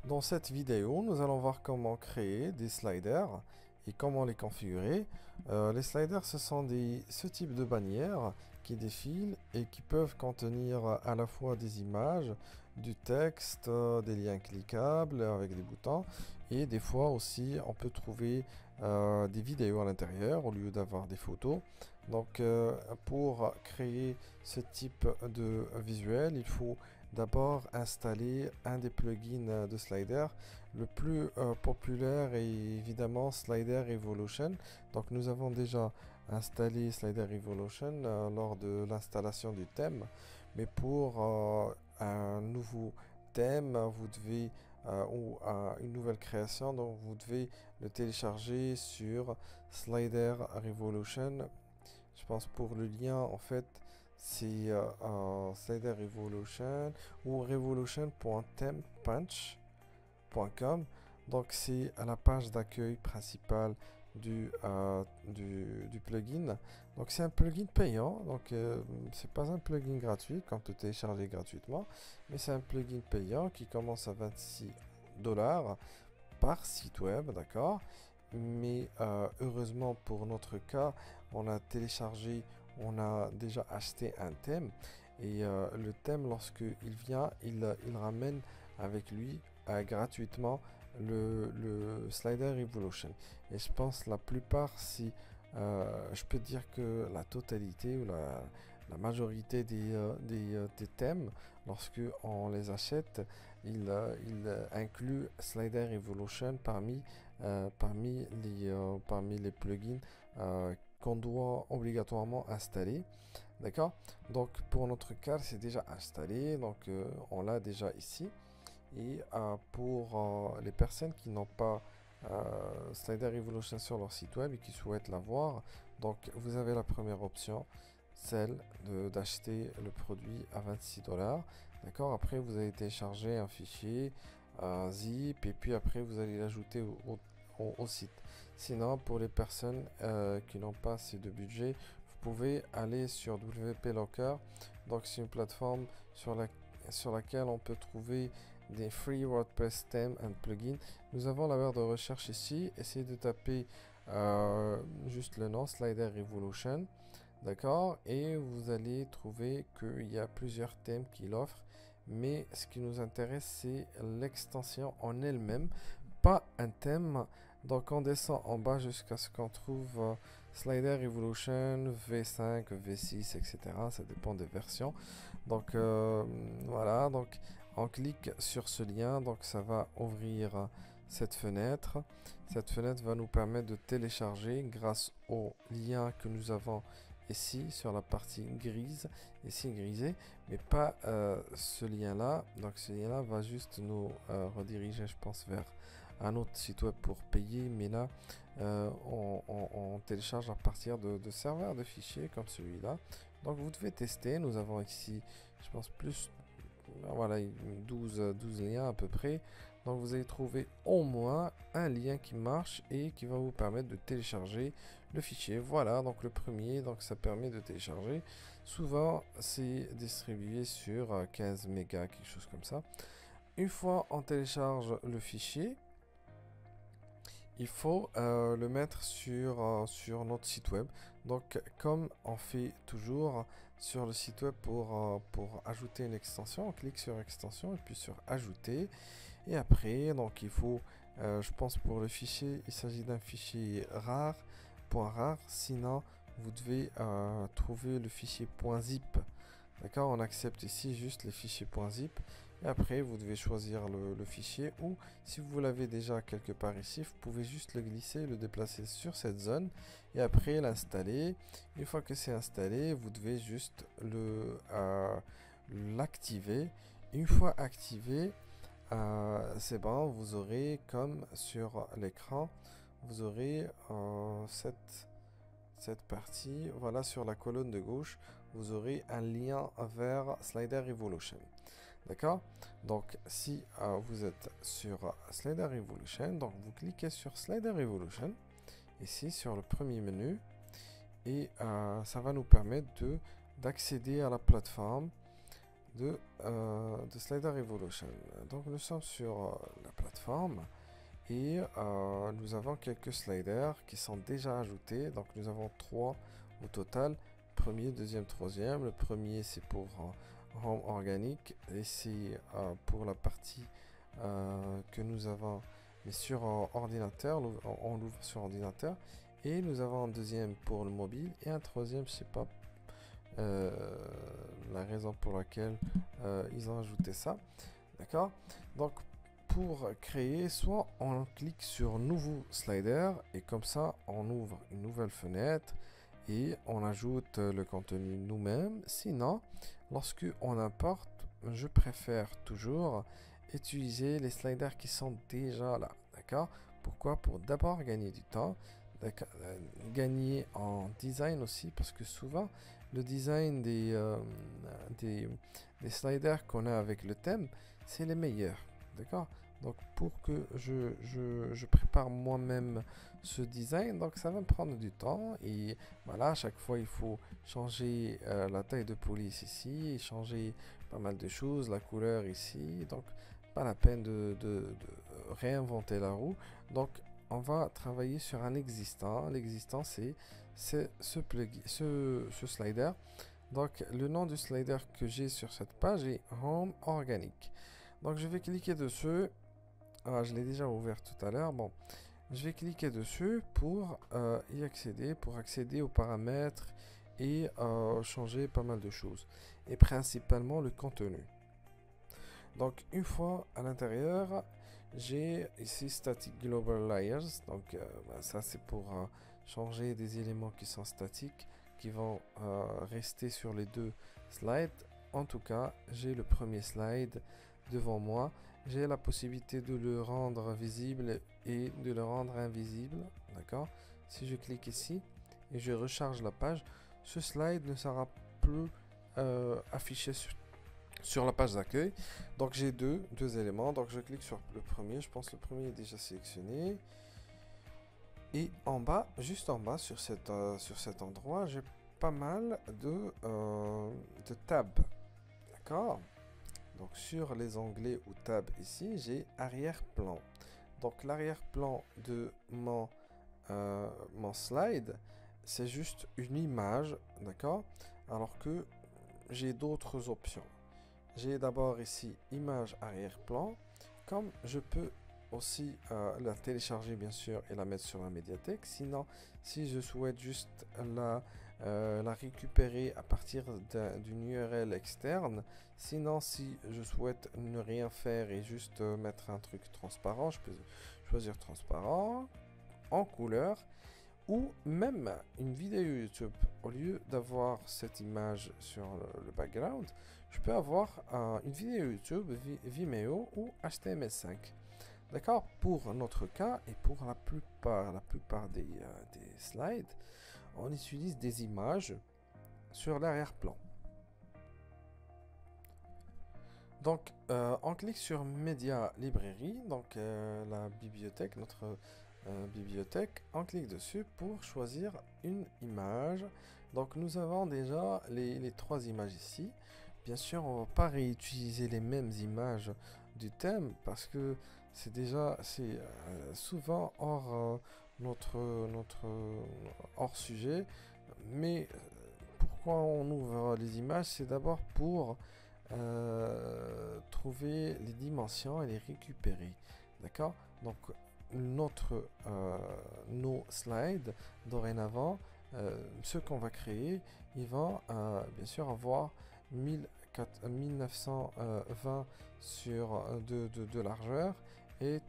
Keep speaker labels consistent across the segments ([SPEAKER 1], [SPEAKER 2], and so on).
[SPEAKER 1] Dans cette vidéo, nous allons voir comment créer des sliders et comment les configurer. Les sliders, ce type de bannières qui défilent et qui peuvent contenir à la fois des images, du texte, des liens cliquables avec des boutons et des fois aussi on peut trouver des vidéos à l'intérieur au lieu d'avoir des photos. Donc pour créer ce type de visuel, il faut d'abord installer un des plugins de Slider. Le plus populaire est évidemment Slider Evolution. Donc nous avons déjà installé Slider Evolution lors de l'installation du thème. Mais pour un nouveau thème, vous devez ou une nouvelle création, donc vous devez le télécharger sur Slider Revolution. Je pense pour le lien en fait c'est Slider Revolution ou revolution.themepunch.com. Donc c'est à la page d'accueil principale du plugin. Donc c'est un plugin payant, donc c'est pas un plugin gratuit quand tu télécharges gratuitement, mais c'est un plugin payant qui commence à 26$ par site web, d'accord? Mais heureusement pour notre cas, on a téléchargé, on a déjà acheté un thème et le thème lorsqu'il vient, il ramène avec lui gratuitement le Slider Evolution. Et je pense la plupart, si je peux dire que la totalité ou la majorité des thèmes, lorsque on les achète, il inclut Slider Evolution parmi les plugins qu'on doit obligatoirement installer. D'accord? Donc pour notre cas, c'est déjà installé, donc on l'a déjà ici. Et pour les personnes qui n'ont pas Slider Evolution sur leur site web et qui souhaitent l'avoir, donc vous avez la première option, celle d'acheter le produit à 26$. D'accord? Après, vous allez télécharger un fichier, un zip, et puis après, vous allez l'ajouter au site. Sinon, pour les personnes qui n'ont pas assez de budget, vous pouvez aller sur WP Locker. Donc, c'est une plateforme sur laquelle on peut trouver des free WordPress themes and plugins. Nous avons la barre de recherche ici. Essayez de taper juste le nom Slider Revolution. D'accord? Et vous allez trouver qu'il y a plusieurs thèmes qu'il offre. Mais ce qui nous intéresse, c'est l'extension en elle-même, pas un thème. Donc on descend en bas jusqu'à ce qu'on trouve Slider Evolution V5, V6, etc. Ça dépend des versions. Donc voilà, donc on clique sur ce lien, donc ça va ouvrir cette fenêtre. Cette fenêtre va nous permettre de télécharger grâce au lien que nous avons ici sur la partie grise, ici grisé, mais pas ce lien là. Donc ce lien là va juste nous rediriger, je pense, vers un autre site web pour payer, mais là on télécharge à partir de serveurs de fichiers comme celui-là. Donc vous devez tester. Nous avons ici, je pense, plus, voilà, 12 liens à peu près. Donc vous allez trouver au moins un lien qui marche et qui va vous permettre de télécharger le fichier. Voilà, donc le premier, donc ça permet de télécharger. Souvent c'est distribué sur 15 mégas, quelque chose comme ça. Une fois on télécharge le fichier, il faut le mettre sur notre site web. Donc comme on fait toujours sur le site web pour ajouter une extension, on clique sur extension et puis sur ajouter. Et après, donc il faut, je pense pour le fichier, il s'agit d'un fichier rare, point rare. Sinon, vous devez trouver le fichier .zip. D'accord? On accepte ici juste les fichiers .zip. Et après, vous devez choisir le fichier, ou si vous l'avez déjà quelque part ici, vous pouvez juste le glisser, le déplacer sur cette zone et après l'installer. Une fois que c'est installé, vous devez juste l'activer. Une fois activé, c'est bon, vous aurez comme sur l'écran, vous aurez cette partie, voilà, sur la colonne de gauche, vous aurez un lien vers Slider Evolution. D'accord? Donc, si vous êtes sur Slider Evolution, donc vous cliquez sur Slider Evolution, ici sur le premier menu, et ça va nous permettre d'accéder à la plateforme. de Slider Evolution. Donc nous sommes sur la plateforme et nous avons quelques sliders qui sont déjà ajoutés. Donc nous avons 3 au total, premier, deuxième, troisième. Le premier c'est pour Home organique et c'est pour la partie que nous avons mais sur ordinateur, on l'ouvre sur ordinateur, et nous avons un deuxième pour le mobile et un troisième, je sais pas la raison pour laquelle ils ont ajouté ça, d'accord. Donc pour créer, soit on clique sur nouveau slider et comme ça on ouvre une nouvelle fenêtre et on ajoute le contenu nous-mêmes. Sinon, lorsque on importe, je préfère toujours utiliser les sliders qui sont déjà là, d'accord. Pourquoi? Pour d'abord gagner du temps, gagner en design aussi, parce que souvent le design des sliders qu'on a avec le thème, c'est les meilleurs, d'accord. Donc pour que je prépare moi-même ce design, donc ça va me prendre du temps, et voilà, à chaque fois il faut changer la taille de police ici, changer pas mal de choses, la couleur ici, donc pas la peine de réinventer la roue. Donc on va travailler sur un existant. L'existant c'est ce plugin, ce slider. Donc le nom du slider que j'ai sur cette page est Home Organic. Donc je vais cliquer dessus. Ah, je l'ai déjà ouvert tout à l'heure. Bon, je vais cliquer dessus pour y accéder, pour accéder aux paramètres et changer pas mal de choses, et principalement le contenu. Donc une fois à l'intérieur, j'ai ici Static Global Layers. Donc ça c'est pour changer des éléments qui sont statiques, qui vont rester sur les deux slides. En tout cas, j'ai le premier slide devant moi. J'ai la possibilité de le rendre visible et de le rendre invisible, d'accord. Si je clique ici et je recharge la page, ce slide ne sera plus affiché sur la page d'accueil. Donc j'ai deux éléments. Donc je clique sur le premier. Je pense que le premier est déjà sélectionné. Et en bas, juste en bas, sur cet endroit, j'ai pas mal de tabs. D'accord. Donc sur les onglets ou tabs ici, j'ai arrière-plan. Donc l'arrière-plan de mon slide, c'est juste une image, d'accord. Alors que j'ai d'autres options. J'ai d'abord ici image arrière-plan, comme je peux aussi la télécharger bien sûr et la mettre sur la médiathèque. Sinon, si je souhaite juste la récupérer à partir d'une URL externe, sinon si je souhaite ne rien faire et juste mettre un truc transparent, je peux choisir transparent, en couleur, ou même une vidéo YouTube. Au lieu d'avoir cette image sur le background, je peux avoir une vidéo YouTube, Vimeo ou HTML5. D'accord. Pour notre cas et pour la plupart des slides, on utilise des images sur l'arrière-plan. Donc on clique sur Media Library, donc la bibliothèque, notre bibliothèque. On clique dessus pour choisir une image. Donc nous avons déjà les 3 images ici. Bien sûr, on ne va pas réutiliser les mêmes images du thème parce que c'est souvent hors hors sujet. Mais pourquoi on ouvre les images? C'est d'abord pour trouver les dimensions et les récupérer, d'accord. Donc nos slides dorénavant, ce qu'on va créer, ils vont bien sûr avoir 1920 sur de largeur et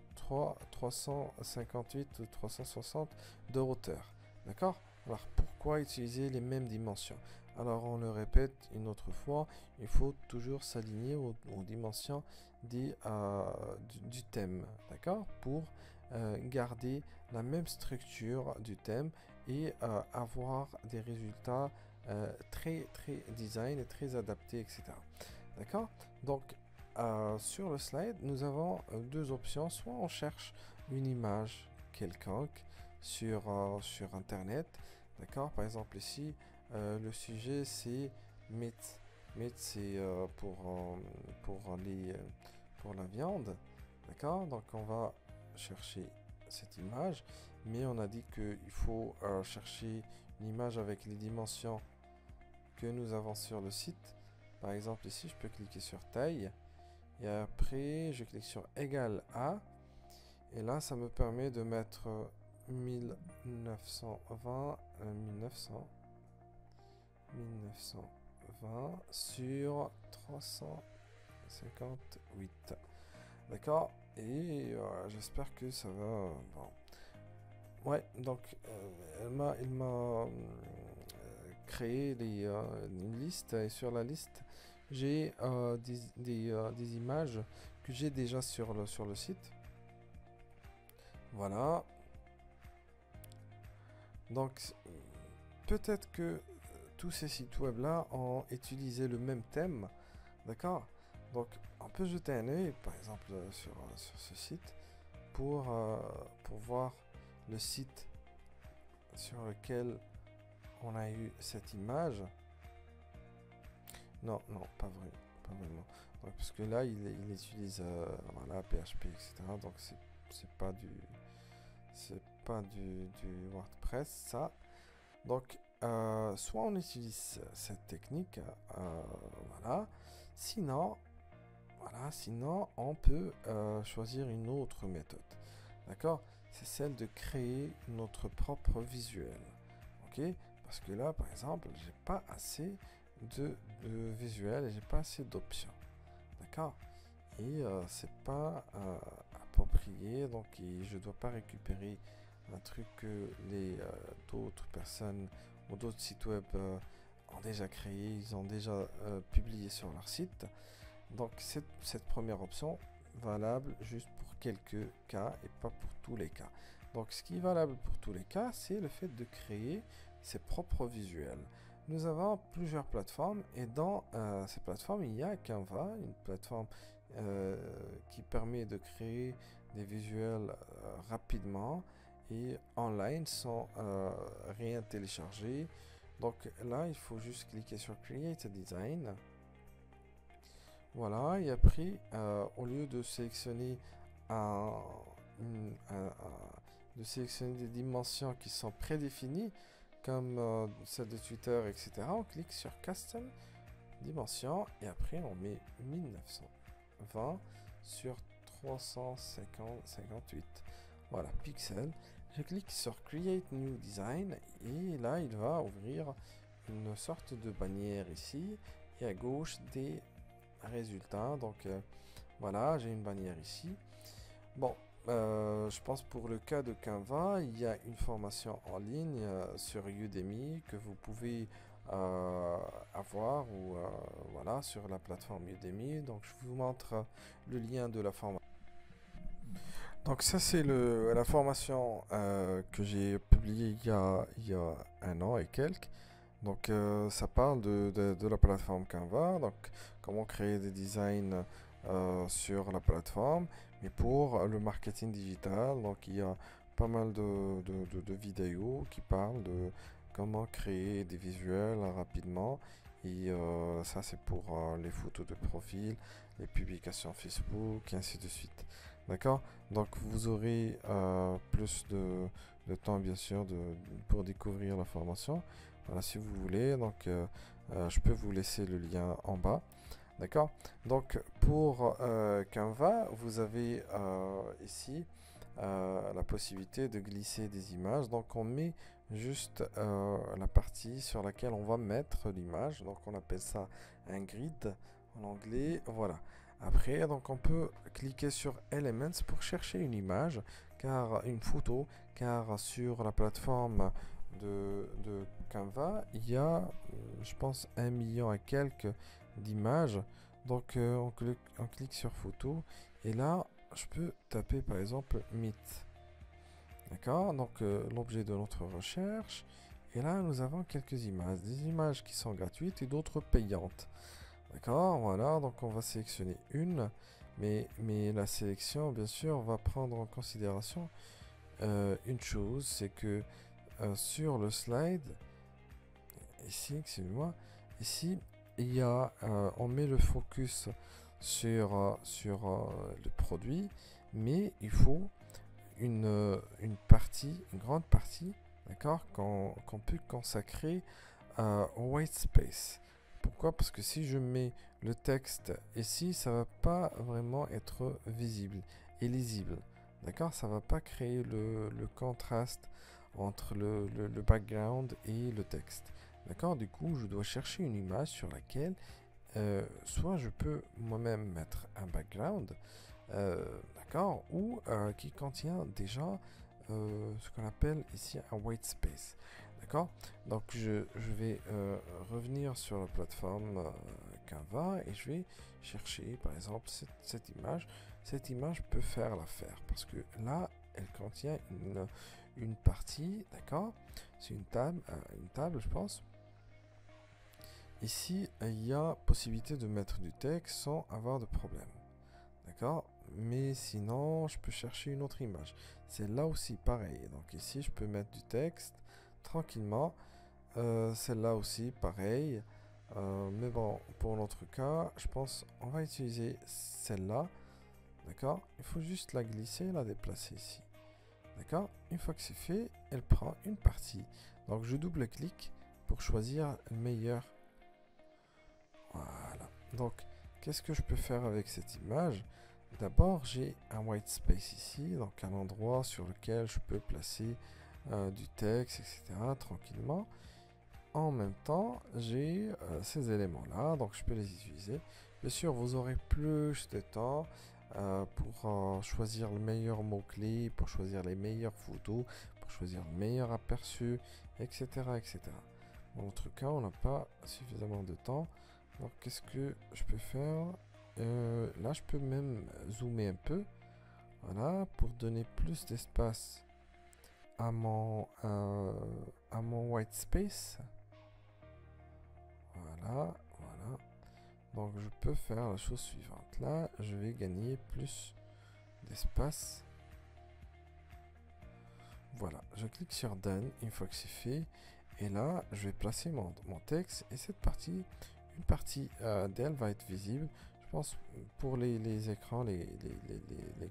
[SPEAKER 1] 358 ou 360 de hauteur, d'accord. Alors pourquoi utiliser les mêmes dimensions? Alors on le répète une autre fois, il faut toujours s'aligner aux dimensions du thème, d'accord, pour garder la même structure du thème et avoir des résultats très design et très adaptés, etc. D'accord. Donc sur le slide, nous avons 2 options. Soit on cherche une image quelconque sur internet, d'accord. Par exemple ici, le sujet c'est mythe Meat, c'est pour la viande. D'accord? Donc, on va chercher cette image. Mais on a dit qu'il faut chercher une image avec les dimensions que nous avons sur le site. Par exemple, ici, je peux cliquer sur taille. Et après, je clique sur égal à. Et là, ça me permet de mettre 1920 sur 358. D'accord? Et j'espère que ça va. Bon. Ouais, donc il m'a créé une liste, et sur la liste, j'ai des images que j'ai déjà sur le site. Voilà. Donc, peut-être que tous ces sites web là ont utilisé le même thème. D'accord? Donc, on peut jeter un œil, par exemple, sur ce site pour voir le site sur lequel on a eu cette image. Non, pas vrai, pas vraiment. Donc, parce que là, il utilise voilà, PHP, etc. Donc, c'est pas du WordPress, ça. Donc, soit on utilise cette technique, voilà. Sinon, on peut choisir une autre méthode. D'accord? C'est celle de créer notre propre visuel. Ok? Parce que là, par exemple, j'ai pas assez de visuel et j'ai pas assez d'options. D'accord? Et c'est pas approprié, donc je dois pas récupérer un truc que les d'autres personnes ou d'autres sites web ont déjà créé, ils ont déjà publié sur leur site. Donc cette première option valable juste pour quelques cas et pas pour tous les cas. Donc ce qui est valable pour tous les cas, c'est le fait de créer ses propres visuels. Nous avons plusieurs plateformes et dans ces plateformes, il y a Canva, une plateforme qui permet de créer des visuels rapidement et online sans rien télécharger. Donc là, il faut juste cliquer sur Create a Design. Voilà, et après, au lieu de sélectionner de sélectionner des dimensions qui sont prédéfinies, comme celle de Twitter, etc., on clique sur Custom Dimension et après on met 1920 sur 358. Voilà, pixels. Je clique sur Create New Design et là il va ouvrir une sorte de bannière ici et à gauche des résultats. Donc voilà, j'ai une bannière ici. Bon, je pense pour le cas de Canva, il y a une formation en ligne sur Udemy que vous pouvez avoir ou voilà sur la plateforme Udemy. Donc je vous montre le lien de la formation. Donc ça c'est la formation que j'ai publiée il y a un an et quelques. Donc ça parle de la plateforme Canva, donc comment créer des designs sur la plateforme, mais pour le marketing digital, donc il y a pas mal de vidéos qui parlent de comment créer des visuels rapidement, et ça c'est pour les photos de profil, les publications Facebook, et ainsi de suite. D'accord? Donc vous aurez plus de temps bien sûr pour découvrir la formation. Voilà, si vous voulez, donc je peux vous laisser le lien en bas. D'accord? Donc pour Canva, vous avez ici la possibilité de glisser des images. Donc on met juste la partie sur laquelle on va mettre l'image. Donc on appelle ça un grid en anglais. Voilà. Après, donc on peut cliquer sur Elements pour chercher une image, car une photo, car sur la plateforme de Canva, il y a, je pense, 1 million et quelques d'images. Donc on clique sur photo et là, je peux taper par exemple Meet. D'accord? Donc l'objet de notre recherche. Et là, nous avons quelques images. Des images qui sont gratuites et d'autres payantes. D'accord? Voilà, donc on va sélectionner une. Mais la sélection, bien sûr, va prendre en considération une chose, c'est que sur le slide, ici, excusez-moi, ici, on met le focus sur le produit, mais il faut une partie, une grande partie, d'accord, qu'on peut consacrer au white space. Pourquoi? Parce que si je mets le texte ici, ça va pas vraiment être visible et lisible. D'accord? Ça va pas créer le contraste entre le background et le texte. D'accord? Du coup, je dois chercher une image sur laquelle soit je peux moi-même mettre un background, d'accord, ou qui contient déjà ce qu'on appelle ici un white space. D'accord? Donc je vais revenir sur la plateforme Canva et je vais chercher par exemple cette image. Cette image peut faire l'affaire parce que là, elle contient une partie, d'accord? C'est une table, je pense. Ici, il y a possibilité de mettre du texte sans avoir de problème. D'accord? Mais sinon, je peux chercher une autre image. C'est là aussi pareil. Donc ici, je peux mettre du texte tranquillement. Celle-là aussi, pareil. Mais bon, pour notre cas, je pense on va utiliser celle-là. D'accord? Il faut juste la glisser, la déplacer ici. D'accord? Une fois que c'est fait, elle prend une partie. Donc je double-clique pour choisir le meilleur. Voilà. Donc, qu'est-ce que je peux faire avec cette image? D'abord, j'ai un white space ici, donc un endroit sur lequel je peux placer du texte, etc. tranquillement. En même temps, j'ai ces éléments-là, donc je peux les utiliser. Bien sûr, vous aurez plus de temps pour choisir le meilleur mot-clé, pour choisir les meilleures photos, pour choisir le meilleur aperçu, etc. etc. Dans notre cas, on n'a pas suffisamment de temps. Donc, qu'est-ce que je peux faire? Là, je peux même zoomer un peu. Voilà, pour donner plus d'espace à mon white space. Voilà, voilà. Donc, je peux faire la chose suivante. Là, je vais gagner plus d'espace. Voilà, je clique sur Done une fois que c'est fait. Et là, je vais placer mon texte. Et cette partie, une partie d'elle va être visible. Je pense pour les écrans, les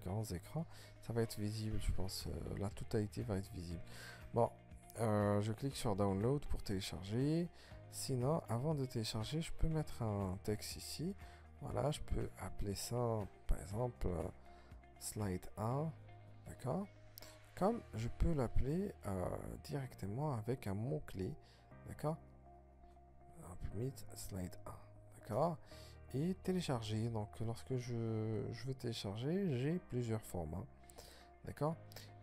[SPEAKER 1] grands écrans, ça va être visible. Je pense la totalité va être visible. Bon, je clique sur Download pour télécharger. Sinon, avant de télécharger, je peux mettre un texte ici. Voilà, je peux appeler ça, par exemple, slide 1. D'accord? Comme je peux l'appeler directement avec un mot-clé. D'accord? Slide 1. D'accord? Et télécharger. Donc, lorsque je veux télécharger, j'ai plusieurs formats. D'accord?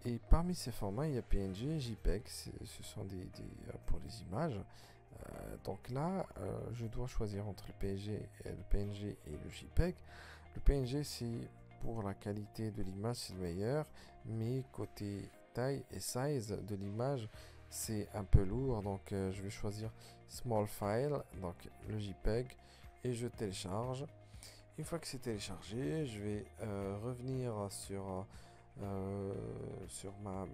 [SPEAKER 1] Et parmi ces formats, il y a PNG, JPEG. Ce sont pour les images. Donc là, je dois choisir entre le PNG et le JPEG. Le PNG, c'est pour la qualité de l'image, c'est le meilleur. Mais côté taille et size de l'image, c'est un peu lourd. Donc, je vais choisir Small File, donc le JPEG. Et je télécharge. Une fois que c'est téléchargé, je vais revenir sur ma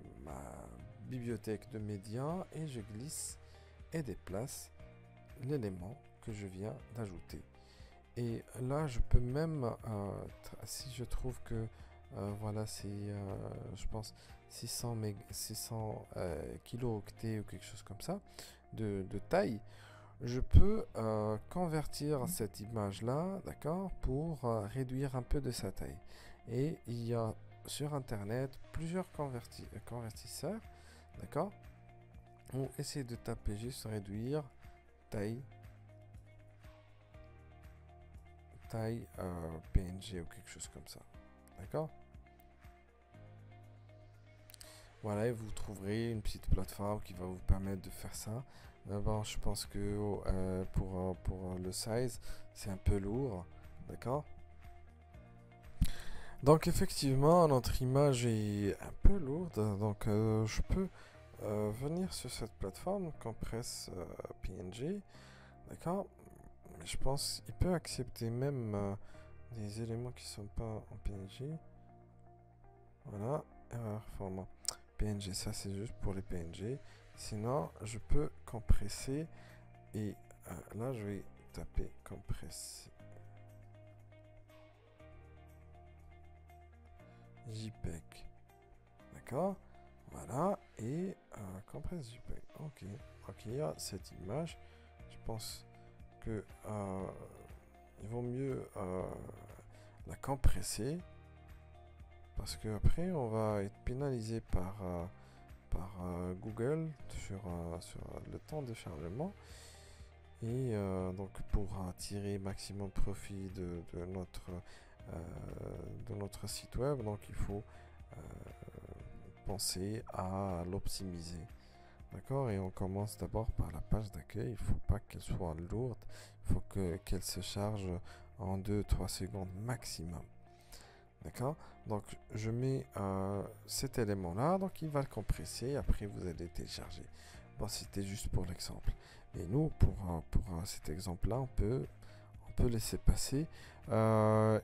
[SPEAKER 1] bibliothèque de médias et je glisse et déplace l'élément que je viens d'ajouter. Et là, je peux même, si je trouve que voilà, c'est, je pense, 600 kilo-octets ou quelque chose comme ça de taille, je peux convertir cette image-là, d'accord, pour réduire un peu de sa taille. Et il y a sur Internet plusieurs convertisseurs, d'accord. On essaie de taper juste réduire taille PNG ou quelque chose comme ça, d'accord. Voilà, et vous trouverez une petite plateforme qui va vous permettre de faire ça. D'abord, je pense que pour le size, c'est un peu lourd, d'accord. Donc effectivement, notre image est un peu lourde, donc je peux venir sur cette plateforme, Compress PNG, d'accord. Mais je pense qu'il peut accepter même des éléments qui sont pas en PNG. Voilà, erreur format PNG, ça c'est juste pour les PNG. Sinon, je peux compresser et là je vais taper compresser JPEG. D'accord, voilà, et compresse JPEG. Ok, il y a cette image. Je pense que il vaut mieux la compresser parce que après on va être pénalisé par Google sur le temps de chargement. Et donc pour tirer maximum profit de notre site web, donc il faut penser à l'optimiser. D'accord, et on commence d'abord par la page d'accueil. Il ne faut pas qu'elle soit lourde, il faut qu'elle se charge en 2-3 secondes maximum. D'accord, donc je mets cet élément là, donc il va le compresser, après vous allez télécharger. Bon, c'était juste pour l'exemple, mais nous pour cet exemple là on peut laisser passer.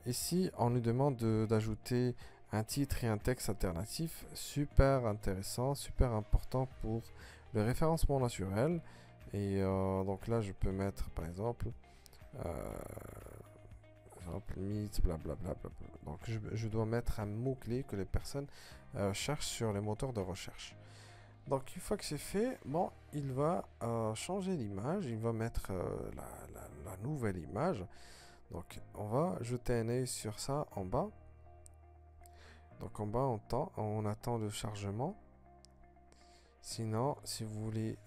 [SPEAKER 1] Ici on nous demande d'ajouter un titre et un texte alternatif, super intéressant, super important pour le référencement naturel. Et donc là je peux mettre par exemple mythe, blablabla. Donc je dois mettre un mot-clé que les personnes cherchent sur les moteurs de recherche. Donc une fois que c'est fait, bon, il va changer l'image, il va mettre la nouvelle image. Donc on va jeter un œil sur ça en bas. Donc en bas on attend le chargement. Sinon, si vous voulez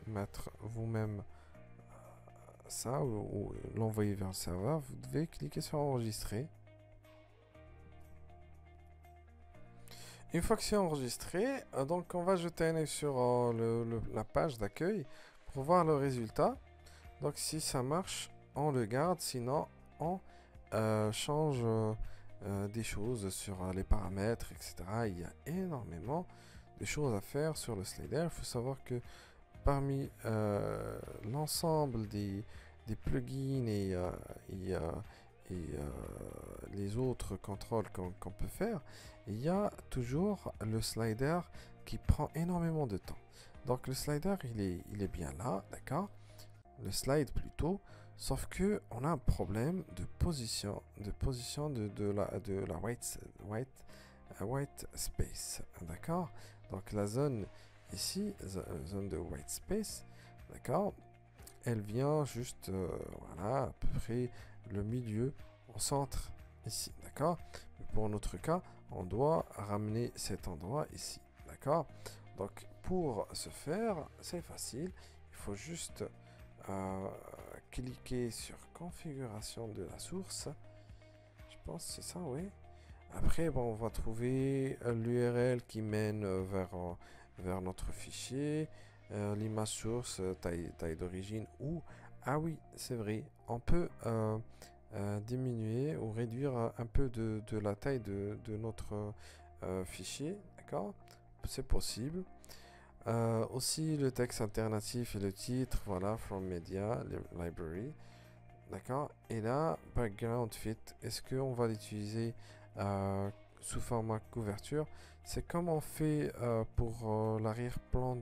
[SPEAKER 1] mettre vous-même ça ou l'envoyer vers le serveur, vous devez cliquer sur enregistrer. Une fois que c'est enregistré, donc on va jeter un œil sur la page d'accueil pour voir le résultat. Donc si ça marche, on le garde, sinon on change des choses sur les paramètres, etc. Il y a énormément de choses à faire sur le slider. Il faut savoir que parmi l'ensemble des plugins et les autres contrôles qu'on peut faire, il y a toujours le slider qui prend énormément de temps. Donc le slider il est bien là, d'accord, le slide plutôt, sauf que on a un problème de position de la white space, d'accord. Donc la zone ici, zone de white space, d'accord, elle vient juste voilà, à peu près le milieu au centre ici, d'accord. Pour notre cas, on doit ramener cet endroit ici, d'accord. Donc pour ce faire, c'est facile, il faut juste cliquer sur configuration de la source, je pense que c'est ça, oui. Après, bon, on va trouver l'URL qui mène vers notre fichier, l'image source, taille d'origine, ou, ah oui, c'est vrai, on peut diminuer ou réduire un peu de la taille de notre fichier, d'accord, c'est possible. Aussi le texte alternatif et le titre, voilà, from media, library, d'accord. Et là, background fit, est-ce qu'on va l'utiliser sous format couverture? C'est comme on fait pour l'arrière-plan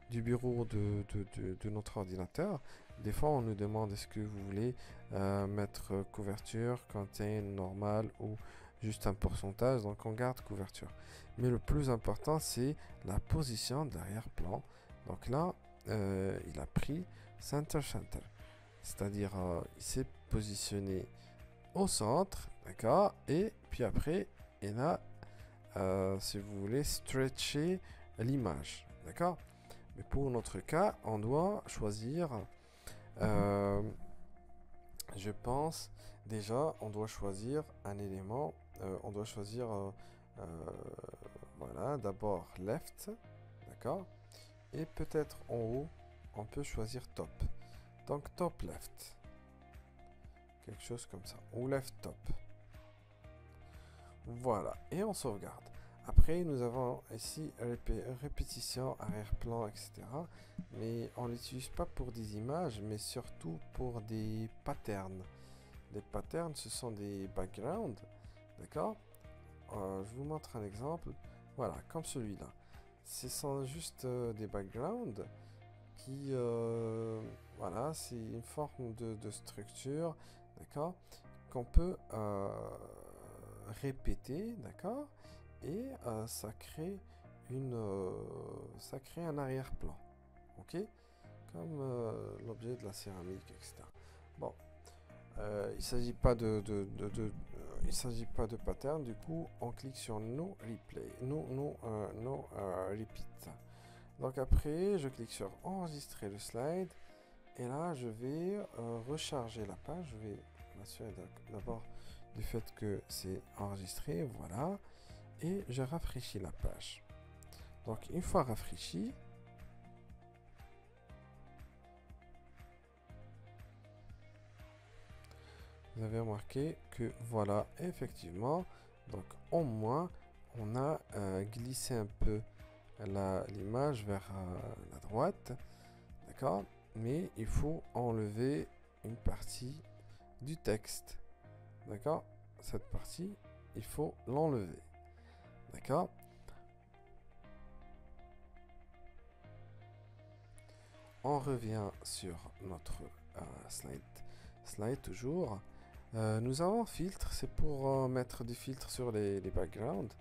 [SPEAKER 1] du bureau de notre ordinateur. Des fois on nous demande est-ce que vous voulez mettre couverture, contain, normal ou juste un pourcentage, donc on garde couverture. Mais le plus important c'est la position de l'arrière-plan. Donc là il a pris center, c'est-à-dire il s'est positionné au centre, d'accord, et puis après il a si vous voulez stretcher l'image, d'accord. Mais pour notre cas on doit choisir je pense déjà on doit choisir un élément, on doit choisir voilà, d'abord left, d'accord, et peut-être en haut on peut choisir top, donc top left, quelque chose comme ça, ou left top. Voilà, et on sauvegarde. Après, nous avons ici répétition, arrière-plan, etc. Mais on l'utilise pas pour des images, mais surtout pour des patterns. Les patterns, ce sont des backgrounds, d'accord. Je vous montre un exemple. Voilà, comme celui-là. Ce sont juste des backgrounds qui, voilà, c'est une forme de structure, d'accord, qu'on peut répéter, d'accord, et ça crée un arrière-plan, ok, comme l'objet de la céramique, etc. Bon, il s'agit pas il s'agit pas de pattern, du coup, on clique sur No Replay, No Repeat. Donc après, je clique sur Enregistrer le slide. Et là, je vais recharger la page. Je vais m'assurer d'abord du fait que c'est enregistré. Voilà. Et je rafraîchis la page. Donc, une fois rafraîchi, vous avez remarqué que voilà, effectivement, donc au moins, on a glissé un peu l'image vers la droite. D'accord? Mais il faut enlever une partie du texte. D'accord? Cette partie, il faut l'enlever. D'accord? On revient sur notre slide toujours. Nous avons filtre, c'est pour mettre des filtres sur les backgrounds.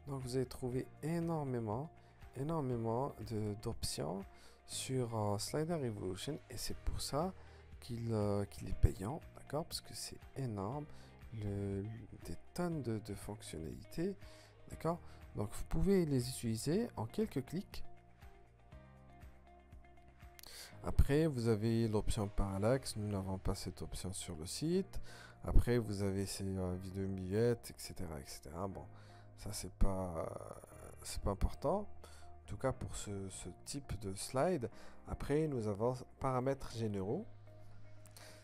[SPEAKER 1] Donc vous allez trouver énormément d'options sur Slider Evolution, et c'est pour ça qu'il est payant, d'accord, parce que c'est énorme, des tonnes de fonctionnalités, d'accord. Donc vous pouvez les utiliser en quelques clics. Après, vous avez l'option parallaxe. Nous n'avons pas cette option sur le site. Après, vous avez ces vidéos muettes, etc., etc. Bon, ça c'est pas important. En tout cas pour ce type de slide. Après, nous avons paramètres généraux.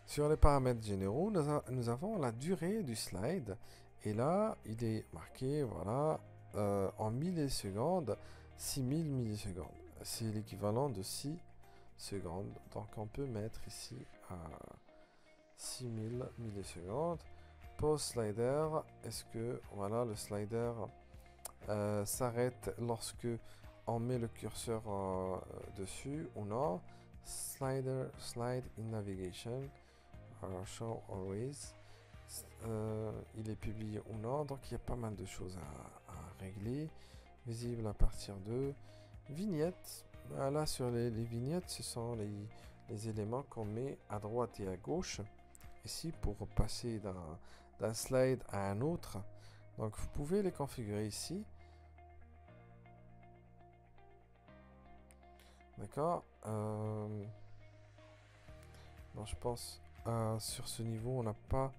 [SPEAKER 1] Sur les paramètres généraux, nous avons la durée du slide. Et là, il est marqué, voilà, en millisecondes, 6000 millisecondes. C'est l'équivalent de 6 secondes. Donc on peut mettre ici à 6000 millisecondes. Pause slider, est-ce que voilà, le slider s'arrête lorsque on met le curseur dessus ou non? Slide in navigation, show always, il est publié ou non. Donc il y a pas mal de choses à régler. Visible à partir de vignettes. Là sur les vignettes, ce sont les éléments qu'on met à droite et à gauche ici pour passer d'un slide à un autre. Donc vous pouvez les configurer ici. D'accord. Bon, je pense sur ce niveau on n'a pas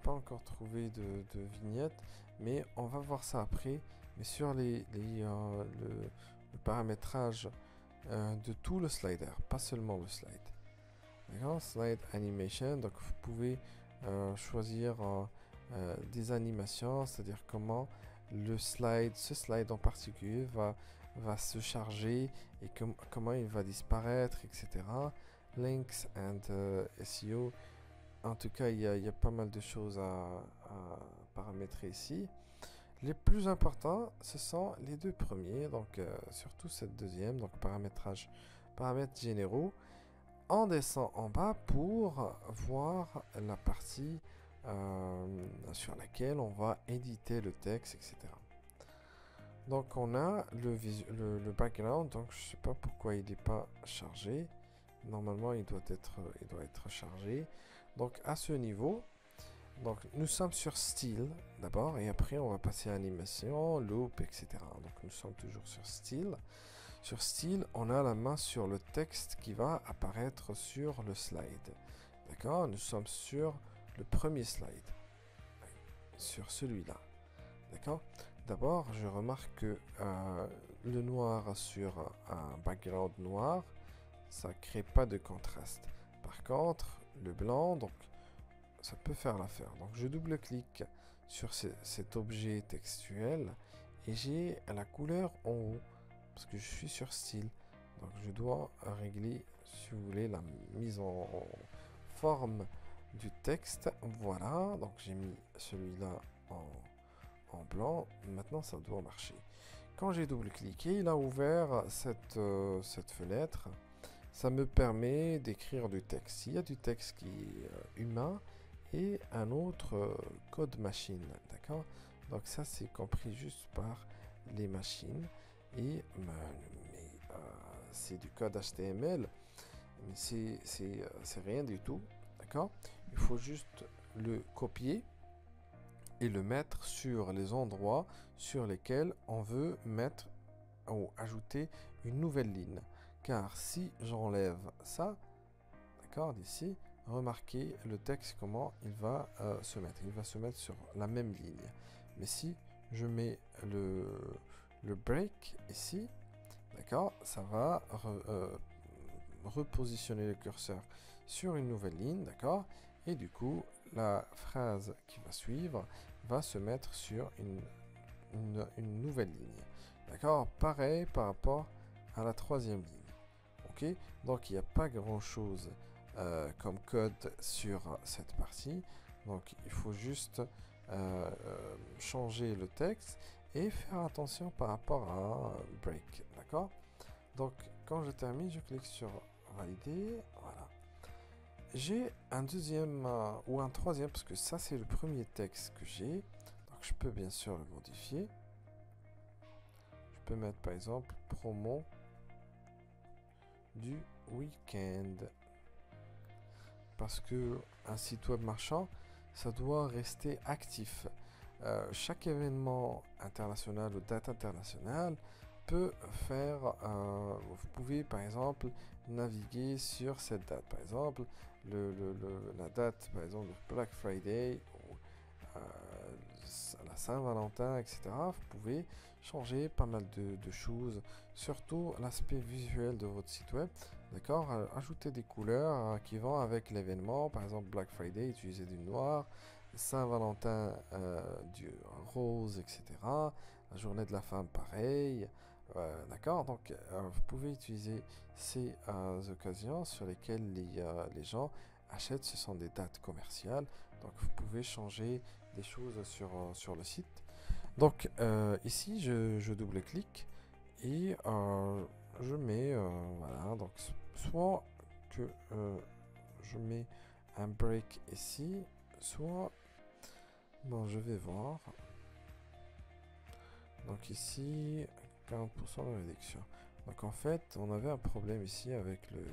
[SPEAKER 1] encore trouvé de vignettes, mais on va voir ça après. Mais sur le paramétrage de tout le slider, pas seulement le slide. D'accord, slide animation, donc vous pouvez choisir des animations, c'est-à-dire comment ce slide en particulier va se charger et comment il va disparaître, etc. Links and SEO. En tout cas, il y a pas mal de choses à paramétrer ici. Les plus importants, ce sont les deux premiers, donc surtout cette deuxième, donc paramètres généraux. On descend en bas pour voir la partie sur laquelle on va éditer le texte, etc. Donc on a le background, donc je ne sais pas pourquoi il n'est pas chargé. Normalement il doit être chargé. Donc à ce niveau, donc nous sommes sur style d'abord, et après on va passer à animation, loop, etc. Donc nous sommes toujours sur style. Sur style, on a la main sur le texte qui va apparaître sur le slide. D'accord? Nous sommes sur le premier slide. Sur celui-là. D'accord? D'abord, je remarque que le noir sur un background noir, ça ne crée pas de contraste. Par contre, le blanc, donc, ça peut faire l'affaire. Donc, je double-clique sur cet objet textuel et j'ai la couleur en haut. Parce que je suis sur style, donc je dois régler, si vous voulez, la mise en forme du texte. Voilà, donc j'ai mis celui-là en blanc. Maintenant ça doit marcher. Quand j'ai double-cliqué, il a ouvert cette fenêtre. Ça me permet d'écrire du texte. Il y a du texte qui est humain et un autre code machine, d'accord? Donc ça, c'est compris juste par les machines. Et c'est du code HTML, mais c'est rien du tout, d'accord? Il faut juste le copier et le mettre sur les endroits sur lesquels on veut mettre ou ajouter une nouvelle ligne. Car si j'enlève ça, d'accord, d'ici, remarquez le texte comment il va se mettre. Il va se mettre sur la même ligne. Mais si je mets le break ici, d'accord, ça va repositionner le curseur sur une nouvelle ligne, d'accord, et du coup la phrase qui va suivre va se mettre sur une nouvelle ligne, d'accord. Pareil par rapport à la troisième ligne. Ok, donc il n'y a pas grand chose comme code sur cette partie, donc il faut juste changer le texte et faire attention par rapport à break, d'accord. Donc quand je termine, je clique sur valider, voilà. J'ai un deuxième ou un troisième, parce que ça c'est le premier texte que j'ai, donc je peux bien sûr le modifier. Je peux mettre par exemple promo du week-end, parce que un site web marchand, ça doit rester actif. Chaque événement international ou date internationale peut faire, vous pouvez par exemple naviguer sur cette date, par exemple la date par exemple de Black Friday ou la Saint-Valentin, etc. Vous pouvez changer pas mal de choses, surtout l'aspect visuel de votre site web, d'accord. Ajouter des couleurs qui vont avec l'événement, par exemple Black Friday, utiliser du noir, Saint-Valentin du rose, etc. La journée de la femme, pareil. D'accord, donc vous pouvez utiliser ces occasions sur lesquelles les gens achètent. Ce sont des dates commerciales, donc vous pouvez changer des choses sur le site. Donc ici je double-clique et je mets voilà, donc soit que je mets un break ici, soit bon, je vais voir. Donc ici 40% de réduction. Donc en fait on avait un problème ici avec le...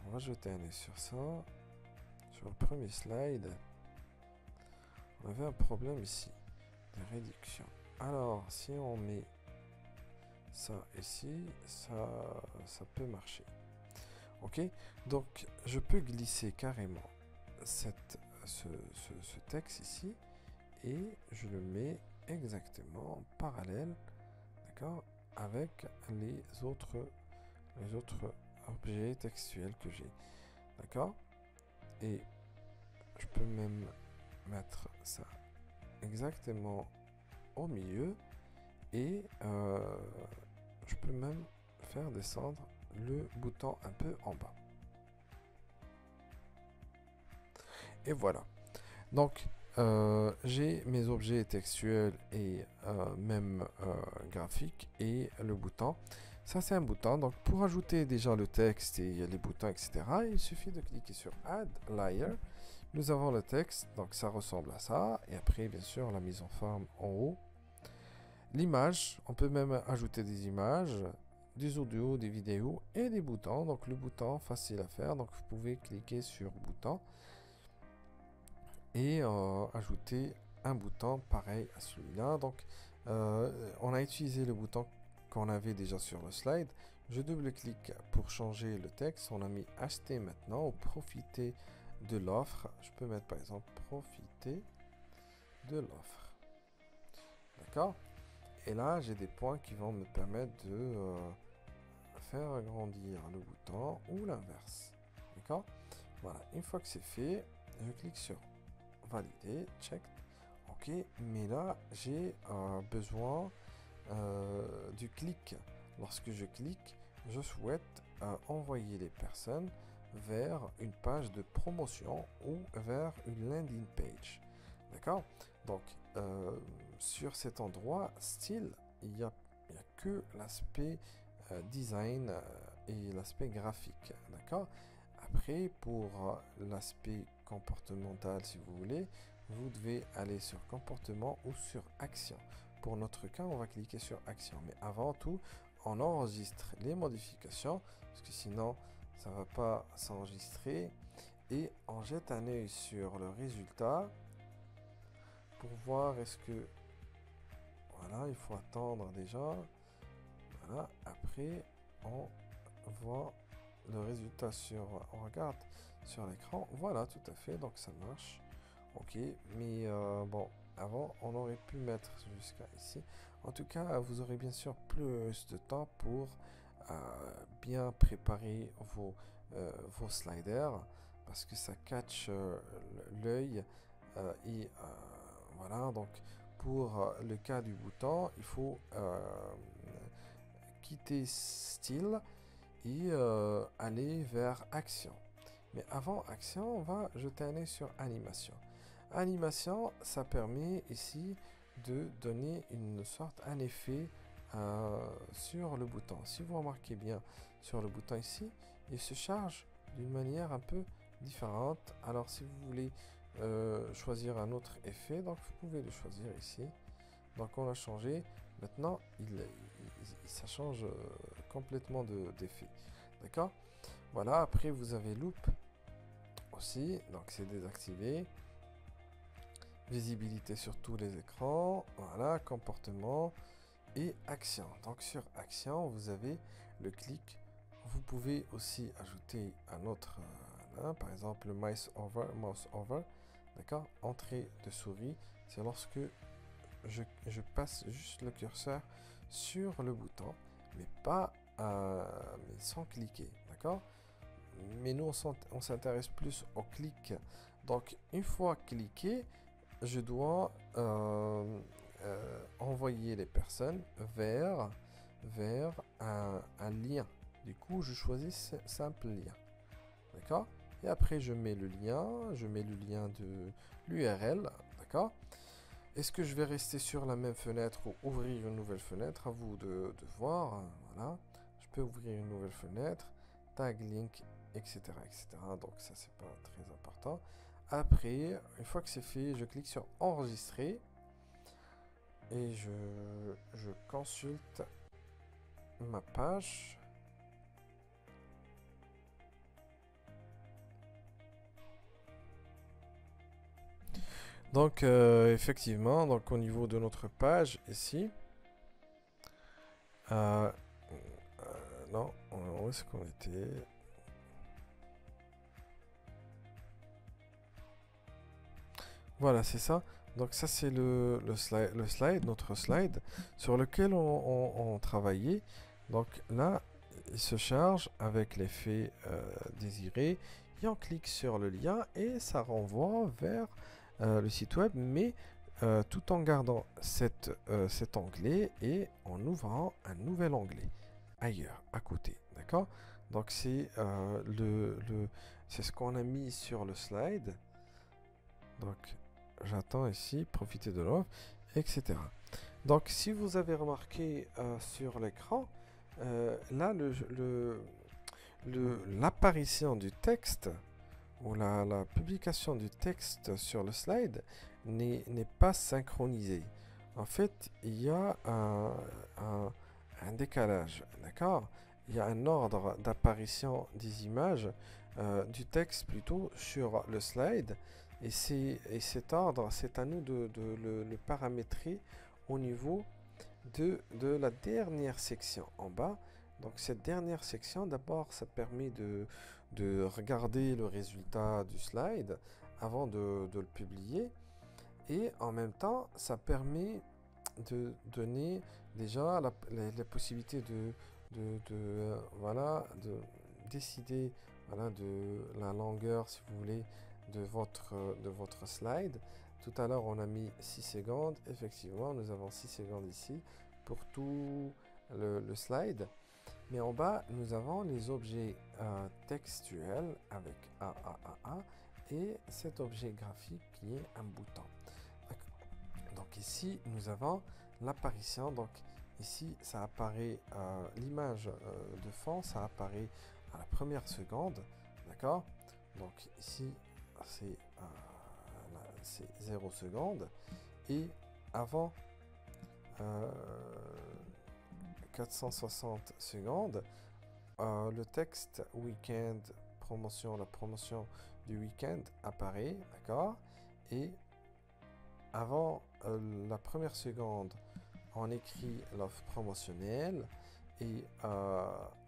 [SPEAKER 1] On va jeter un œil sur ça. Sur le premier slide, on avait un problème ici de réduction. Alors si on met ça ici, ça peut marcher. Ok, donc je peux glisser carrément ce texte ici et je le mets exactement en parallèle, d'accord, avec les autres objets textuels que j'ai, d'accord. Et je peux même mettre ça exactement au milieu et je peux même faire descendre le bouton un peu en bas. Et voilà. Donc j'ai mes objets textuels et même graphiques et le bouton. Ça c'est un bouton. Donc pour ajouter déjà le texte et les boutons, etc., il suffit de cliquer sur Add Layer. Nous avons le texte, donc ça ressemble à ça. Et après, bien sûr, la mise en forme en haut. L'image, on peut même ajouter des images, des audios, des vidéos et des boutons. Donc le bouton, facile à faire. Donc vous pouvez cliquer sur bouton et ajouter un bouton pareil à celui-là. Donc on a utilisé le bouton qu'on avait déjà sur le slide. Je double-clique pour changer le texte. On a mis acheter maintenant ou profiter de l'offre. Je peux mettre par exemple profiter de l'offre. D'accord. Et là, j'ai des points qui vont me permettre de faire agrandir le bouton ou l'inverse. D'accord. Voilà. Une fois que c'est fait, je clique sur valider, check. Ok. Mais là, j'ai besoin du clic. Lorsque je clique, je souhaite envoyer les personnes vers une page de promotion ou vers une landing page. D'accord. Donc sur cet endroit, style, il y a il n'y a que l'aspect design et l'aspect graphique, d'accord? Après, pour l'aspect comportemental, si vous voulez, vous devez aller sur comportement ou sur action. Pour notre cas, on va cliquer sur action. Mais avant tout, on enregistre les modifications, parce que sinon, ça ne va pas s'enregistrer. Et on jette un œil sur le résultat pour voir est-ce que... Voilà, il faut attendre déjà. Voilà, après, on voit le résultat sur... On regarde sur l'écran. Voilà, tout à fait, donc ça marche. Ok, mais bon, avant, on aurait pu mettre jusqu'à ici. En tout cas, vous aurez bien sûr plus de temps pour bien préparer vos sliders parce que ça catch l'œil et voilà. Donc, pour le cas du bouton, il faut quitter style et aller vers action. Mais avant action, on va jeter un œil sur animation. Animation, ça permet ici de donner une sorte, un effet sur le bouton. Si vous remarquez bien sur le bouton ici, il se charge d'une manière un peu différente. Alors si vous voulez choisir un autre effet, donc vous pouvez le choisir ici. Donc on a changé. Maintenant, ça change complètement d'effet. D'accord? Voilà, après vous avez loop aussi, donc c'est désactivé. Visibilité sur tous les écrans, voilà, comportement et action. Donc sur action, vous avez le clic. Vous pouvez aussi ajouter un autre, par exemple le mouse over, d'accord, entrée de souris. C'est lorsque je passe juste le curseur sur le bouton, mais pas mais sans cliquer, d'accord. Mais nous on s'intéresse plus au clic. Donc une fois cliqué, je dois envoyer les personnes vers un lien. Du coup, je choisis simple lien. D'accord? Et après, je mets le lien de l'URL. D'accord? Est-ce que je vais rester sur la même fenêtre ou ouvrir une nouvelle fenêtre? À vous de voir. Voilà. Je peux ouvrir une nouvelle fenêtre. Tag, link, etc. etc. Donc ça, c'est pas très important. Après, une fois que c'est fait, je clique sur enregistrer et je consulte ma page. Donc effectivement, donc au niveau de notre page ici, non, où est-ce qu'on était? Voilà, c'est ça. Donc ça c'est le slide, notre slide sur lequel on travaillait. Donc là, il se charge avec l'effet désiré et on clique sur le lien et ça renvoie vers le site web, mais tout en gardant cet onglet et en ouvrant un nouvel onglet ailleurs, à côté. D'accord? Donc c'est c'est ce qu'on a mis sur le slide. Donc j'attends ici, profiter de l'offre, etc. Donc si vous avez remarqué sur l'écran, là l'apparition du texte ou la publication du texte sur le slide n'est pas synchronisée. En fait, il y a un décalage, d'accord? Il y a un ordre d'apparition des images, du texte plutôt, sur le slide. Et cet ordre, c'est à nous de le paramétrer au niveau de la dernière section en bas. Donc cette dernière section, d'abord, ça permet de regarder le résultat du slide avant de le publier. Et en même temps, ça permet de donner déjà la possibilité voilà, de décider, voilà, de la longueur, si vous voulez, de votre slide. Tout à l'heure, on a mis 6 secondes. Effectivement, nous avons 6 secondes ici pour tout le slide. Mais en bas, nous avons les objets textuels avec A et cet objet graphique qui est un bouton. Donc ici, nous avons l'apparition. Donc ici, ça apparaît, l'image de fond, ça apparaît à la première seconde, d'accord? Donc ici, c'est 0 secondes. Et avant 460 secondes, le texte week-end promotion, la promotion du week-end apparaît, d'accord? Et avant la première seconde, on écrit l'offre promotionnelle et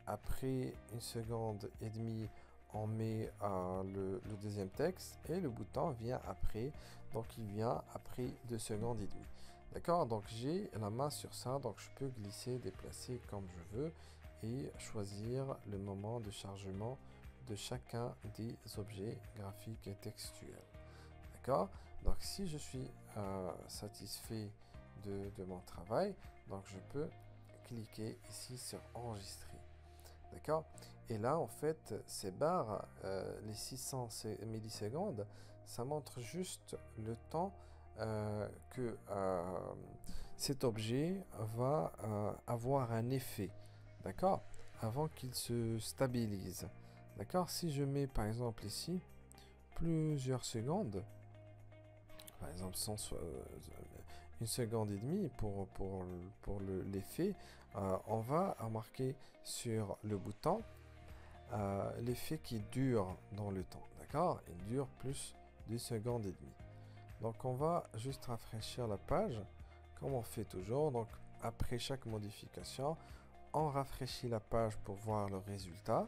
[SPEAKER 1] après une seconde et demie, on met le deuxième texte et le bouton vient après, donc il vient après 2 secondes et demie. D'accord? Donc j'ai la main sur ça, donc je peux glisser, déplacer comme je veux et choisir le moment de chargement de chacun des objets graphiques et textuels. D'accord? Donc si je suis satisfait de mon travail, donc je peux cliquer ici sur enregistrer. D'accord? Et là, en fait, ces barres, les 600 millisecondes, ça montre juste le temps que cet objet va avoir un effet. D'accord? Avant qu'il se stabilise. D'accord? Si je mets par exemple ici plusieurs secondes, par exemple 1 seconde et demie pour l'effet, on va marquer sur le bouton l'effet qui dure dans le temps. D'accord? Il dure plus d'1 seconde et demie. Donc on va juste rafraîchir la page comme on fait toujours. Donc après chaque modification, on rafraîchit la page pour voir le résultat.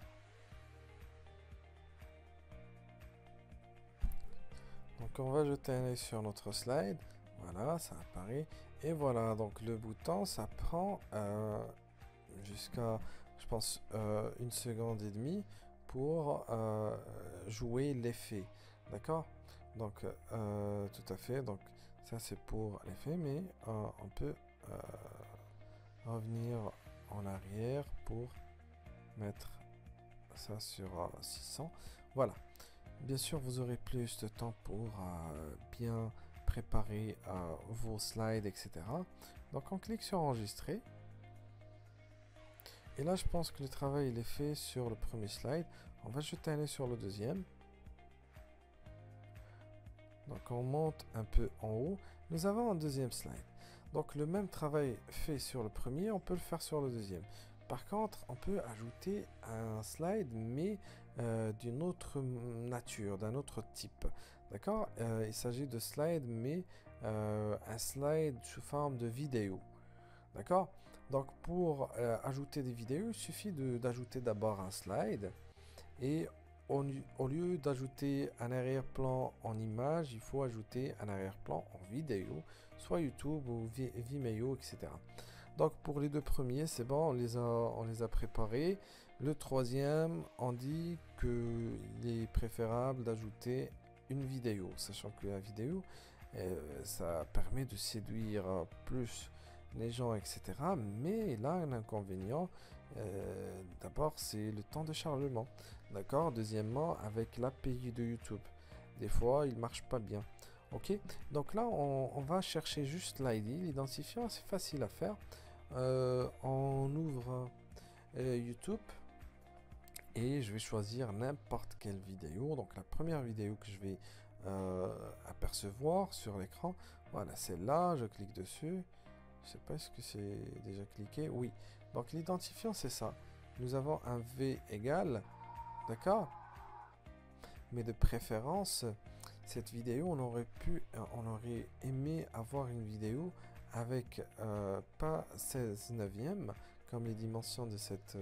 [SPEAKER 1] Donc on va jeter un œil sur notre slide. Voilà, ça apparaît. Et voilà, donc le bouton, ça prend jusqu'à, je pense, 1 seconde et demie pour jouer l'effet. D'accord? Donc, tout à fait. Donc, ça c'est pour l'effet, mais on peut revenir en arrière pour mettre ça sur 600. Voilà. Bien sûr, vous aurez plus de temps pour bien préparer vos slides, etc. Donc, on clique sur enregistrer. Et là, je pense que le travail il est fait sur le premier slide. On va jeter un œil sur le deuxième. Donc, on monte un peu en haut. Nous avons un deuxième slide. Donc, le même travail fait sur le premier, on peut le faire sur le deuxième. Par contre, on peut ajouter un slide, mais d'une autre nature, d'un autre type. D'accord? Il s'agit de slide, mais un slide sous forme de vidéo. D'accord? Donc, pour ajouter des vidéos, il suffit d'ajouter d'abord un slide. Et au lieu d'ajouter un arrière-plan en image, il faut ajouter un arrière-plan en vidéo, soit YouTube ou Vimeo, etc. Donc pour les deux premiers, c'est bon, on les a préparés. Le troisième, on dit qu'il est préférable d'ajouter une vidéo, sachant que la vidéo, ça permet de séduire plus les gens, etc. Mais là, un inconvénient, d'abord, c'est le temps de chargement. D'accord? Deuxièmement, avec l'API de YouTube. Des fois, il ne marche pas bien. Ok? Donc là, on va chercher juste l'ID, l'identifiant, c'est facile à faire. On ouvre YouTube et je vais choisir n'importe quelle vidéo. Donc la première vidéo que je vais apercevoir sur l'écran, voilà, celle-là, je clique dessus. Je sais pas, est-ce que c'est déjà cliqué? Oui. Donc l'identifiant, c'est ça. Nous avons un V égal, d'accord? Mais de préférence, cette vidéo, on aurait aimé avoir une vidéo avec pas 16 neuvième comme les dimensions de cette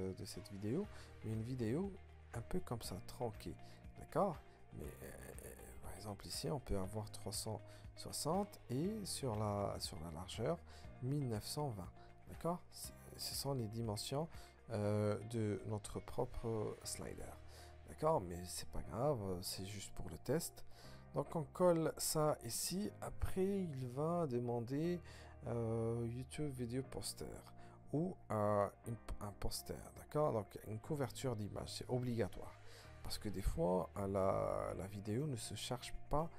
[SPEAKER 1] vidéo, mais une vidéo un peu comme ça, tronquée, d'accord? Mais par exemple ici, on peut avoir 360 et sur la largeur 1920, d'accord? Ce sont les dimensions de notre propre slider, d'accord? Mais c'est pas grave, c'est juste pour le test. Donc on colle ça ici. Après, il va demander YouTube Video Poster ou un poster, d'accord? Donc une couverture d'image, c'est obligatoire. Parce que des fois, la vidéo ne se charge pas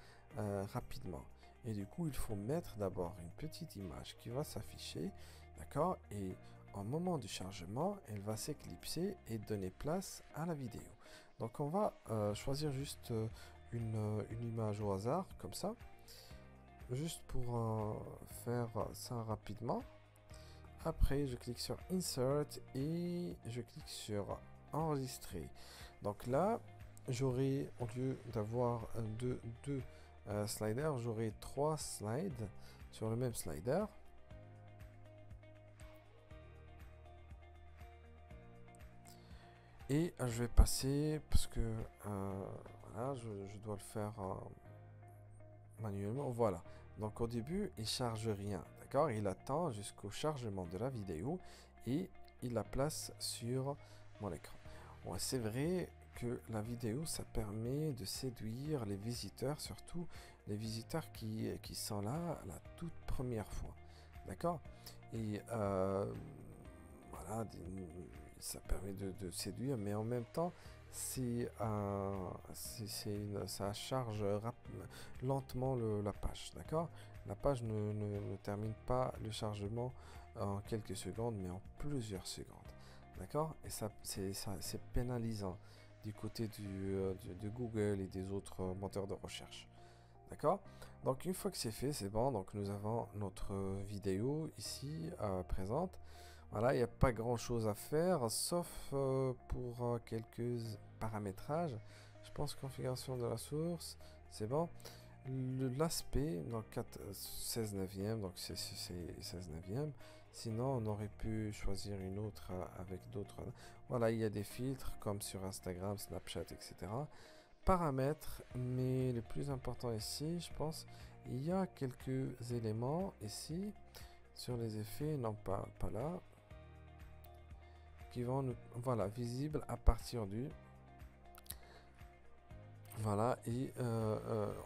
[SPEAKER 1] rapidement. Et du coup, il faut mettre d'abord une petite image qui va s'afficher. D'accord? Et au moment du chargement, elle va s'éclipser et donner place à la vidéo. Donc on va choisir juste une image au hasard, comme ça. Juste pour faire ça rapidement. Après, je clique sur Insert et je clique sur Enregistrer. Donc là, j'aurai, au lieu d'avoir deux sliders, j'aurai 3 slides sur le même slider. Et je vais passer, parce que voilà, je dois le faire manuellement. Voilà. Donc au début, il charge rien. D'accord? Il attend jusqu'au chargement de la vidéo et il la place sur mon écran. Ouais, c'est vrai que la vidéo, ça permet de séduire les visiteurs, surtout les visiteurs qui sont là la toute première fois. D'accord? Et voilà, ça permet de séduire, mais en même temps, ça charge lentement la page, d'accord? La page ne termine pas le chargement en quelques secondes, mais en plusieurs secondes, d'accord? Et ça, c'est pénalisant du côté de Google et des autres moteurs de recherche, d'accord? Donc une fois que c'est fait, c'est bon. Donc nous avons notre vidéo ici présente. Voilà, il n'y a pas grand chose à faire, sauf pour quelques paramétrages. Je pense configuration de la source, c'est bon. L'aspect, donc 16 neuvième, donc c'est 16 neuvième. Sinon, on aurait pu choisir une autre avec d'autres. Voilà, il y a des filtres comme sur Instagram, Snapchat, etc. Paramètres, mais le plus important ici, je pense, il y a quelques éléments ici sur les effets, non pas là, qui vont nous, voilà, visible à partir du, voilà, et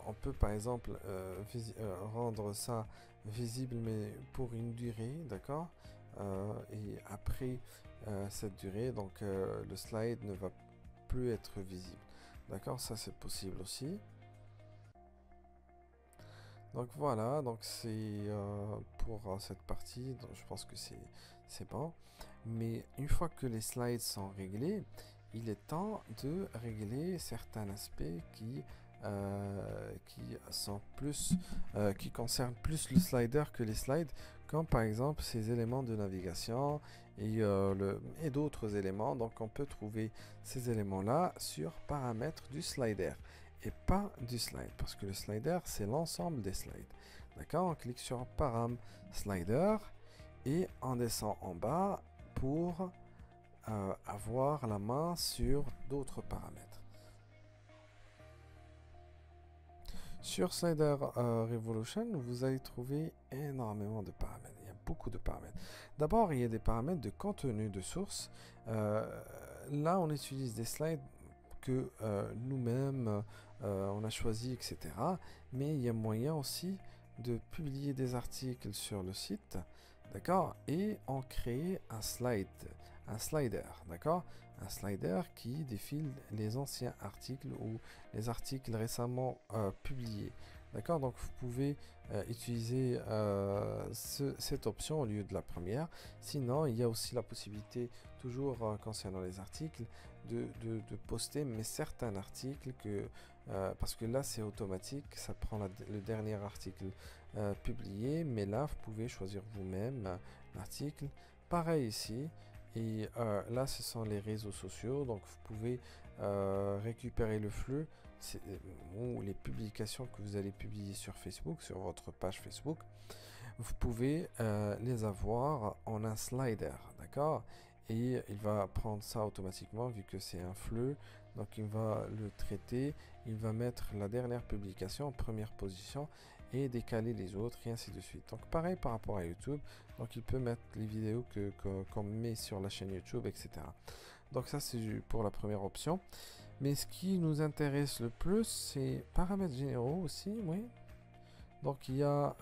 [SPEAKER 1] on peut par exemple rendre ça visible mais pour une durée, d'accord, et après cette durée, donc le slide ne va plus être visible, d'accord, ça c'est possible aussi. Donc voilà, donc c'est pour cette partie, donc je pense que c'est bon. Mais une fois que les slides sont réglés, il est temps de régler certains aspects qui concernent plus le slider que les slides, comme par exemple ces éléments de navigation et d'autres éléments. Donc on peut trouver ces éléments-là sur paramètres du slider et pas du slide, parce que le slider c'est l'ensemble des slides. D'accord? On clique sur param slider et on descend en bas pour avoir la main sur d'autres paramètres. Sur Slider Revolution, vous allez trouver énormément de paramètres. Il y a beaucoup de paramètres. D'abord, il y a des paramètres de contenu de source. Là, on utilise des slides que nous-mêmes on a choisi, etc. Mais il y a moyen aussi de publier des articles sur le site, d'accord, et en créer un slider, d'accord, un slider qui défile les anciens articles ou les articles récemment publiés, d'accord. Donc vous pouvez utiliser cette option au lieu de la première. Sinon, il y a aussi la possibilité, toujours concernant les articles, de poster mais certains articles parce que là c'est automatique, ça prend le dernier article publié, mais là vous pouvez choisir vous-même l'article. Pareil ici, et là ce sont les réseaux sociaux, donc vous pouvez récupérer le flux ou les publications que vous allez publier sur Facebook, sur votre page Facebook. Vous pouvez les avoir en un slider, d'accord, et il va prendre ça automatiquement vu que c'est un flux, donc il va le traiter, il va mettre la dernière publication en première position et décaler les autres et ainsi de suite. Donc pareil par rapport à YouTube, donc il peut mettre les vidéos qu'on met sur la chaîne YouTube, etc. Donc ça c'est pour la première option, mais ce qui nous intéresse le plus c'est paramètres généraux aussi, oui. Donc il y a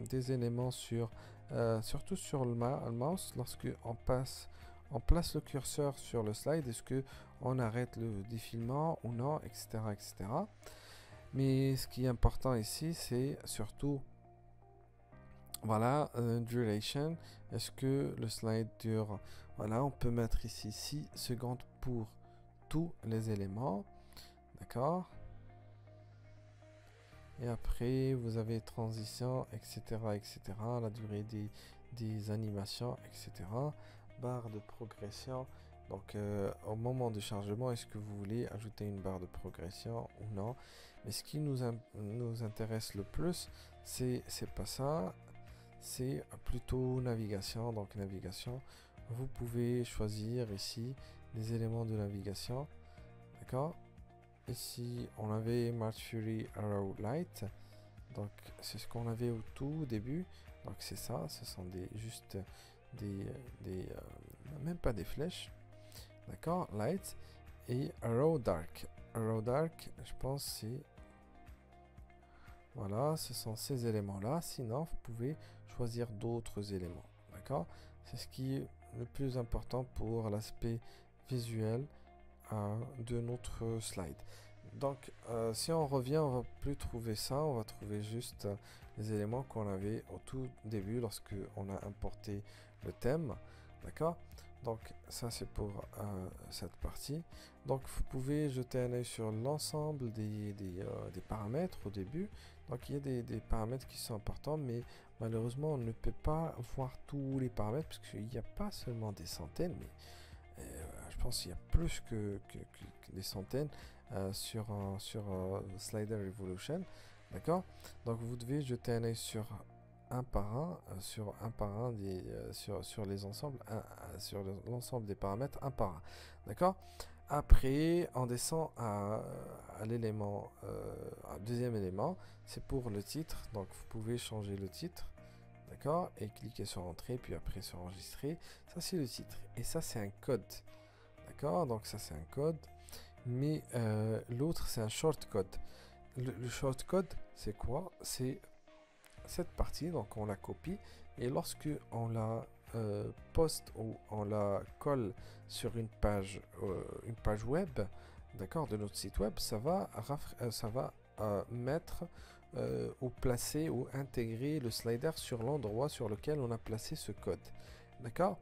[SPEAKER 1] des éléments surtout sur le mouse, lorsque on place le curseur sur le slide, est-ce que on arrête le défilement ou non, etc., etc. Mais ce qui est important ici, c'est surtout Voilà, duration, est-ce que le slide dure? Voilà, on peut mettre ici 6 secondes pour tous les éléments, d'accord? Et après, vous avez transition, etc., etc., la durée des animations, etc., barre de progression. Donc, au moment de chargement, est-ce que vous voulez ajouter une barre de progression ou non? Mais ce qui nous intéresse le plus, c'est pas ça, c'est plutôt navigation. Donc, navigation, vous pouvez choisir ici les éléments de navigation, d'accord? Ici, on avait March Fury Arrow Light. Donc, c'est ce qu'on avait au tout début. Donc, c'est ça. Ce sont juste même pas des flèches. D'accord? Light. Et Arrow Dark. Arrow Dark, je pense, c'est... Voilà, ce sont ces éléments-là. Sinon, vous pouvez choisir d'autres éléments. D'accord? C'est ce qui est le plus important pour l'aspect visuel de notre slide. Donc, si on revient, on va plus trouver ça, on va trouver juste les éléments qu'on avait au tout début lorsque on a importé le thème, d'accord? Donc, ça c'est pour cette partie. Donc, vous pouvez jeter un œil sur l'ensemble des paramètres au début. Donc, il y a des paramètres qui sont importants, mais malheureusement, on ne peut pas voir tous les paramètres parce qu'il n'y a pas seulement des centaines, mais je pense qu'il y a plus que des centaines sur Slider Evolution, d'accord? Donc vous devez jeter un œil sur un par un, sur les ensembles, sur l'ensemble des paramètres un par un, d'accord? Après, on descend à l'élément, deuxième élément, c'est pour le titre. Donc vous pouvez changer le titre, d'accord, et cliquer sur entrée, puis après sur enregistrer. Ça c'est le titre, et ça c'est un code, d'accord? Donc ça c'est un code, mais l'autre c'est un shortcode. Le shortcode c'est quoi? C'est cette partie, donc on la copie, et lorsque on la poste ou on la colle sur une page web, d'accord, de notre site web, ça va mettre ou placer ou intégrer le slider sur l'endroit sur lequel on a placé ce code, d'accord?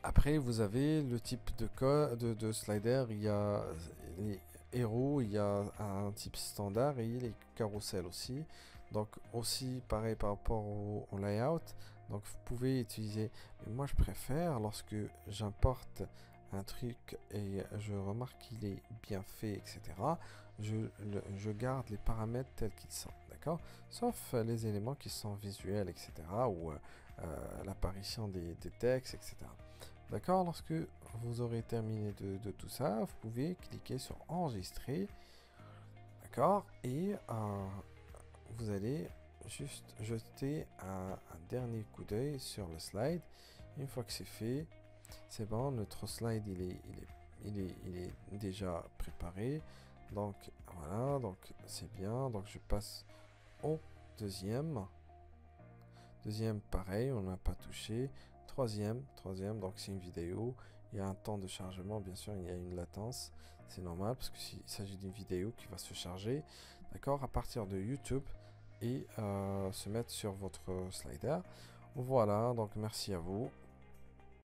[SPEAKER 1] Après, vous avez le type de code de slider. Il y a les héros, il y a un type standard et les carousels aussi. Donc aussi pareil par rapport au layout. Donc vous pouvez utiliser. Mais moi je préfère lorsque j'importe un truc et je remarque qu'il est bien fait, etc. Je garde les paramètres tels qu'ils sont, d'accord? Sauf les éléments qui sont visuels, etc. Ou l'apparition des textes, etc. D'accord, lorsque vous aurez terminé de tout ça, vous pouvez cliquer sur enregistrer. D'accord, et vous allez juste jeter un dernier coup d'œil sur le slide. Une fois que c'est fait, c'est bon, notre slide il est déjà préparé. Donc voilà, donc c'est bien. Donc je passe au deuxième. Deuxième, pareil, on n'a pas touché. Troisième, donc c'est une vidéo. Il y a un temps de chargement, bien sûr, il y a une latence. C'est normal parce qu'il s'agit d'une vidéo qui va se charger, d'accord, à partir de YouTube et se mettre sur votre slider. Voilà, donc merci à vous.